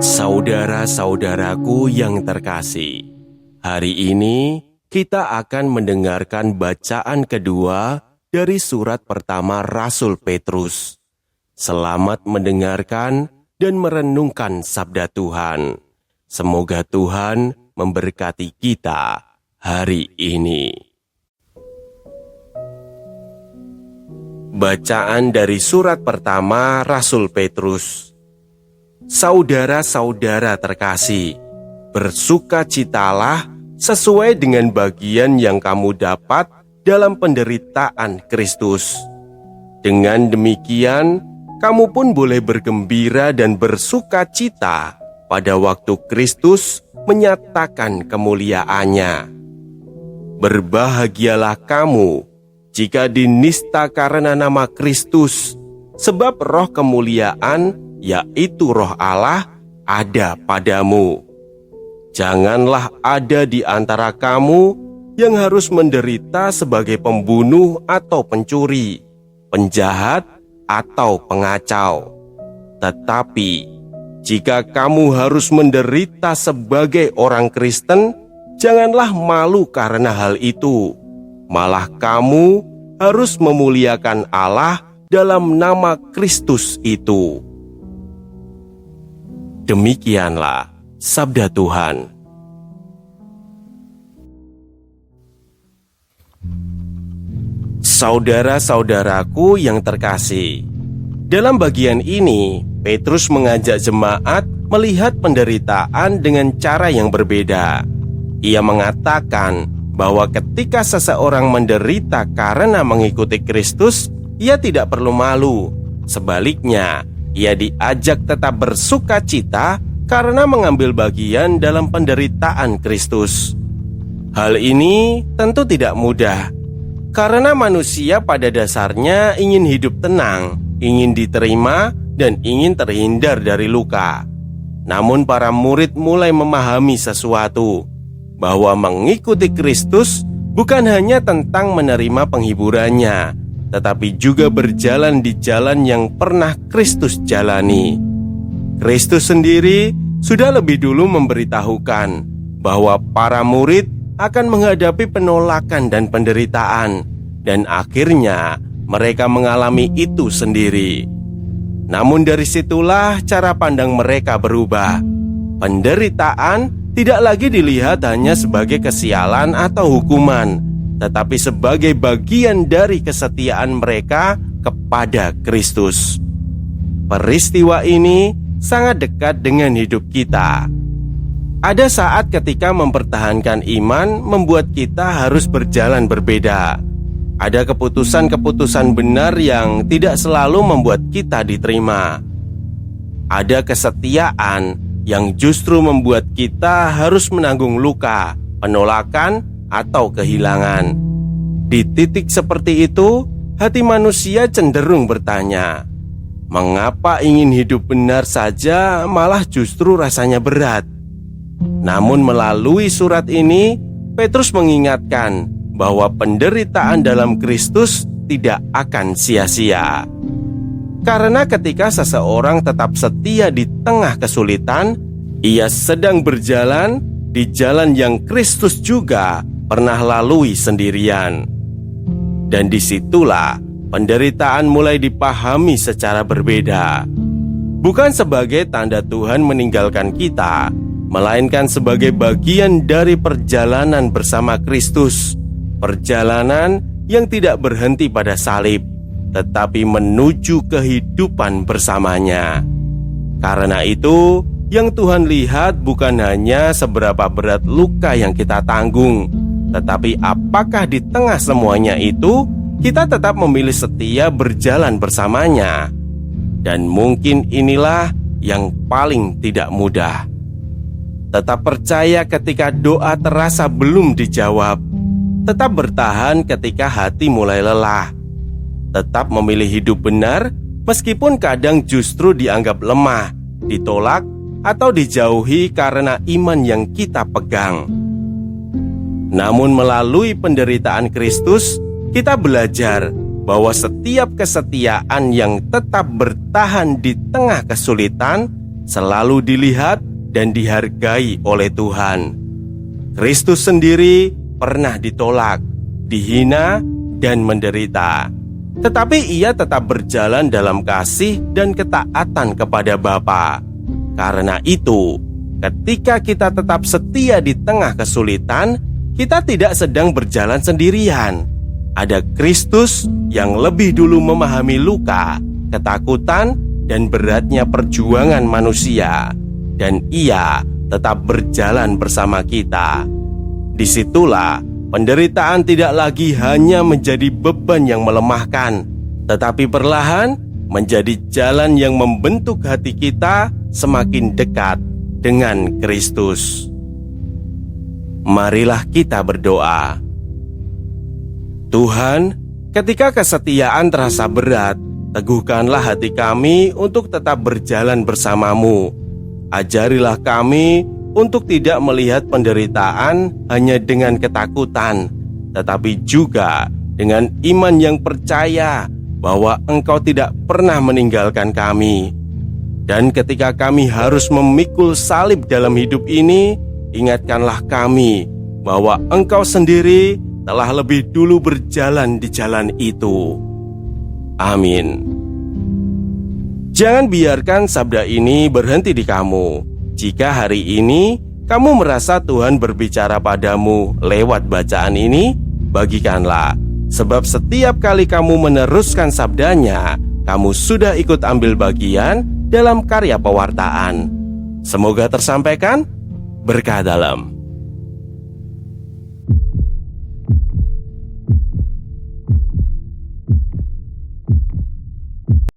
Saudara-saudaraku yang terkasih, hari ini kita akan mendengarkan bacaan kedua dari surat pertama Rasul Petrus. Selamat mendengarkan dan merenungkan sabda Tuhan. Semoga Tuhan memberkati kita hari ini. Bacaan dari surat pertama Rasul Petrus. Saudara-saudara terkasih, bersukacitalah sesuai dengan bagian yang kamu dapat dalam penderitaan Kristus. Dengan demikian, kamu pun boleh bergembira dan bersukacita pada waktu Kristus menyatakan kemuliaannya. Berbahagialah kamu jika dinista karena nama Kristus, sebab roh kemuliaan, yaitu roh Allah, ada padamu. Janganlah ada di antara kamu yang harus menderita sebagai pembunuh atau pencuri, penjahat atau pengacau. Tetapi, jika kamu harus menderita sebagai orang Kristen, janganlah malu karena hal itu. Malah kamu harus memuliakan Allah dalam nama Kristus itu. Demikianlah sabda Tuhan. Saudara-saudaraku yang terkasih, dalam bagian ini Petrus mengajak jemaat melihat penderitaan dengan cara yang berbeda. Ia mengatakan bahwa ketika seseorang menderita karena mengikuti Kristus, ia tidak perlu malu. Sebaliknya, ia diajak tetap bersukacita karena mengambil bagian dalam penderitaan Kristus. Hal ini tentu tidak mudah, karena manusia pada dasarnya ingin hidup tenang, ingin diterima, dan ingin terhindar dari luka. Namun para murid mulai memahami sesuatu, bahwa mengikuti Kristus bukan hanya tentang menerima penghiburannya, tetapi juga berjalan di jalan yang pernah Kristus jalani. Kristus sendiri sudah lebih dulu memberitahukan bahwa para murid akan menghadapi penolakan dan penderitaan, dan akhirnya mereka mengalami itu sendiri. Namun dari situlah cara pandang mereka berubah. Penderitaan tidak lagi dilihat hanya sebagai kesialan atau hukuman, tetapi sebagai bagian dari kesetiaan mereka kepada Kristus. Peristiwa ini sangat dekat dengan hidup kita. Ada saat ketika mempertahankan iman membuat kita harus berjalan berbeda. Ada keputusan-keputusan benar yang tidak selalu membuat kita diterima. Ada kesetiaan yang justru membuat kita harus menanggung luka, penolakan, atau kehilangan. Di titik seperti itu, hati manusia cenderung bertanya, mengapa ingin hidup benar saja malah justru rasanya berat? Namun melalui surat ini, Petrus mengingatkan bahwa penderitaan dalam Kristus tidak akan sia-sia. Karena ketika seseorang tetap setia di tengah kesulitan, ia sedang berjalan di jalan yang Kristus juga pernah lalui sendirian. Dan disitulah penderitaan mulai dipahami secara berbeda. Bukan sebagai tanda Tuhan meninggalkan kita, melainkan sebagai bagian dari perjalanan bersama Kristus. Perjalanan yang tidak berhenti pada salib, tetapi menuju kehidupan bersamanya. Karena itu, yang Tuhan lihat bukan hanya seberapa berat luka yang kita tanggung, tetapi apakah di tengah semuanya itu kita tetap memilih setia berjalan bersamanya. Dan mungkin inilah yang paling tidak mudah. Tetap percaya ketika doa terasa belum dijawab. Tetap bertahan ketika hati mulai lelah. Tetap memilih hidup benar meskipun kadang justru dianggap lemah, ditolak, atau dijauhi karena iman yang kita pegang. Namun melalui penderitaan Kristus, kita belajar bahwa setiap kesetiaan yang tetap bertahan di tengah kesulitan selalu dilihat dan dihargai oleh Tuhan. Kristus sendiri pernah ditolak, dihina, dan menderita. Tetapi ia tetap berjalan dalam kasih dan ketaatan kepada Bapa. Karena itu, ketika kita tetap setia di tengah kesulitan, kita tidak sedang berjalan sendirian. Ada Kristus yang lebih dulu memahami luka, ketakutan, dan beratnya perjuangan manusia, dan ia tetap berjalan bersama kita. Disitulah penderitaan tidak lagi hanya menjadi beban yang melemahkan, tetapi perlahan menjadi jalan yang membentuk hati kita semakin dekat dengan Kristus. Marilah kita berdoa. Tuhan, ketika kesetiaan terasa berat, teguhkanlah hati kami untuk tetap berjalan bersamamu. Ajarilah kami untuk tidak melihat penderitaan hanya dengan ketakutan, tetapi juga dengan iman yang percaya bahwa Engkau tidak pernah meninggalkan kami. Dan ketika kami harus memikul salib dalam hidup ini, ingatkanlah kami bahwa Engkau sendiri telah lebih dulu berjalan di jalan itu. Amin. Jangan biarkan sabda ini berhenti di kamu. Jika hari ini kamu merasa Tuhan berbicara padamu lewat bacaan ini, bagikanlah. Sebab setiap kali kamu meneruskan sabdanya, kamu sudah ikut ambil bagian dalam karya pewartaan. Semoga tersampaikan berkah dalam.